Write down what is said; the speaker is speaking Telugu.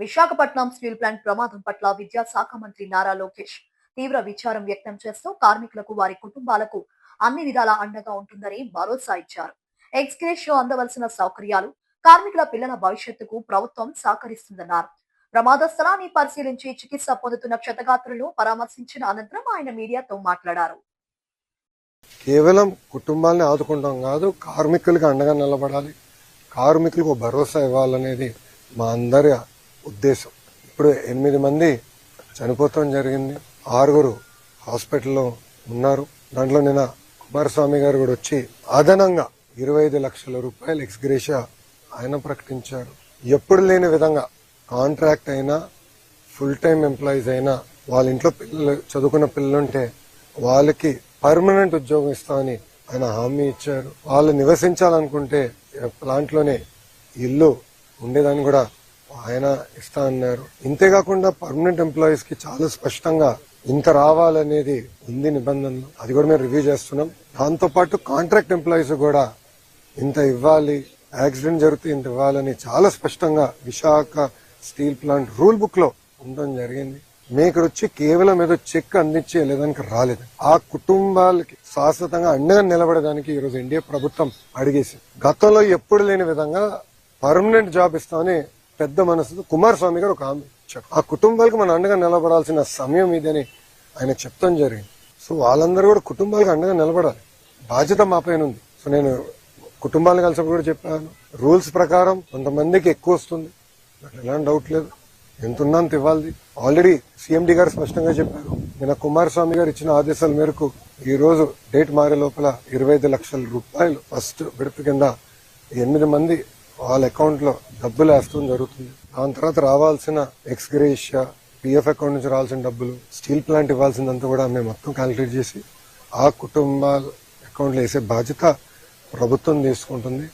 విశాఖపట్నం స్టీల్ ప్లాంట్ ప్రమాదం పట్ల విద్యాశాఖ మంత్రి నారా లోకేష్ తీవ్ర విచారం వ్యక్తం చేస్తూ కార్మికులకు వారి కుటుంబాలకు అన్ని విధాల అండగా ఉంటుందని భరోసా ఇచ్చారు. ఎక్స్గ్రేషియో అందవలసిన సౌకర్యాలు, కార్మికుల పిల్లల భవిష్యత్తుకు ప్రభుత్వం సహకరిస్తుందన్నారు. ప్రమాద స్థలాన్ని పరిశీలించి చికిత్స పొందుతున్న క్షతగాత్రులను పరామర్శించిన అనంతరం ఆయన మీడియాతో మాట్లాడారు. కేవలం కుటుంబాన్ని ఆదుకుంటాం కాదు, కార్మికులకు అండగా నిలబడాలి, కార్మికులకు భరోసా ఇవ్వాలనేది మా అందరి ఉద్దేశం. ఇప్పుడు 8 మంది చనిపోవడం జరిగింది, 6 హాస్పిటల్లో ఉన్నారు. దాంట్లో నిన్న కుమారస్వామి గారు కూడా వచ్చి అదనంగా 25 లక్షల రూపాయలు ఎక్స్గ్రేషియా ఆయన ప్రకటించారు. ఎప్పుడు లేని విధంగా కాంట్రాక్ట్ అయినా ఫుల్ టైం ఎంప్లాయీస్ అయినా వాళ్ళ ఇంట్లో పిల్లలు చదువుకున్న పిల్లలుంటే వాళ్ళకి పర్మనెంట్ ఉద్యోగం ఇస్తామని ఆయన హామీ ఇచ్చారు. వాళ్ళు నివసించాలనుకుంటే ప్లాంట్ లోనే ఇల్లు ఉండేదాన్ని కూడా ఆయన ఇస్తా అన్నారు. ఇంతేకాకుండా పర్మనెంట్ ఎంప్లాయీస్ కి చాలా స్పష్టంగా ఇంత రావాలనేది ఉంది నిబంధనలు, అది కూడా మేము రివ్యూ చేస్తున్నాం. దాంతో పాటు కాంట్రాక్ట్ ఎంప్లాయీస్ కూడా ఇంత ఇవ్వాలి, యాక్సిడెంట్ జరిగితే ఇంత ఇవ్వాలని చాలా స్పష్టంగా Visakha steel plant rule book లో ఉండడం జరిగింది. మేము ఇక్కడ వచ్చి కేవలం ఏదో చెక్ అందించి వెళ్ళేదానికి రాలేదు. ఆ కుటుంబాలకి శాశ్వతంగా అండగా నిలబడడానికి ఈరోజు ఎన్డీఏ ప్రభుత్వం అడిగేసి గతంలో ఎప్పుడు లేని విధంగా పర్మనెంట్ జాబ్ ఇస్తామని పెద్ద మనసుతో కుమారస్వామి గారు ఒక హామీ ఇచ్చారు. ఆ కుటుంబాలకు మనం అండగా నిలబడాల్సిన సమయం ఇదని ఆయన చెప్తాం జరిగింది. సో వాళ్ళందరూ కూడా కుటుంబాలకు అండగా నిలబడాలి, బాధ్యత మా పైన ఉంది. సో నేను కుటుంబాలను కలిసినప్పుడు కూడా చెప్పాను, రూల్స్ ప్రకారం కొంతమందికి ఎక్కువ వస్తుంది, ఎలాంటి డౌట్ లేదు, ఎంత ఉన్నా అంత ఇవ్వాలి. ఆల్రెడీ సీఎండీ గారు స్పష్టంగా చెప్పారు. నిన్న కుమారస్వామి గారు ఇచ్చిన ఆదేశాల మేరకు ఈ రోజు డేట్ మారే లోపల 25 లక్షల రూపాయలు ఫస్ట్ విడత కింద 8 మంది వాళ్ళ అకౌంట్ లో డబ్బులు వేస్తూ జరుగుతుంది. దాని తర్వాత రావాల్సిన ఎక్స్గ్రేషియా, పిఎఫ్ అకౌంట్ నుంచి రావాల్సిన డబ్బులు, స్టీల్ ప్లాంట్ ఇవ్వాల్సిందంతా కూడా మేము మొత్తం క్యాలిక్యులేట్ చేసి ఆ కుటుంబాల అకౌంట్ లో వేసే బాధ్యత ప్రభుత్వం తీసుకుంటుంది.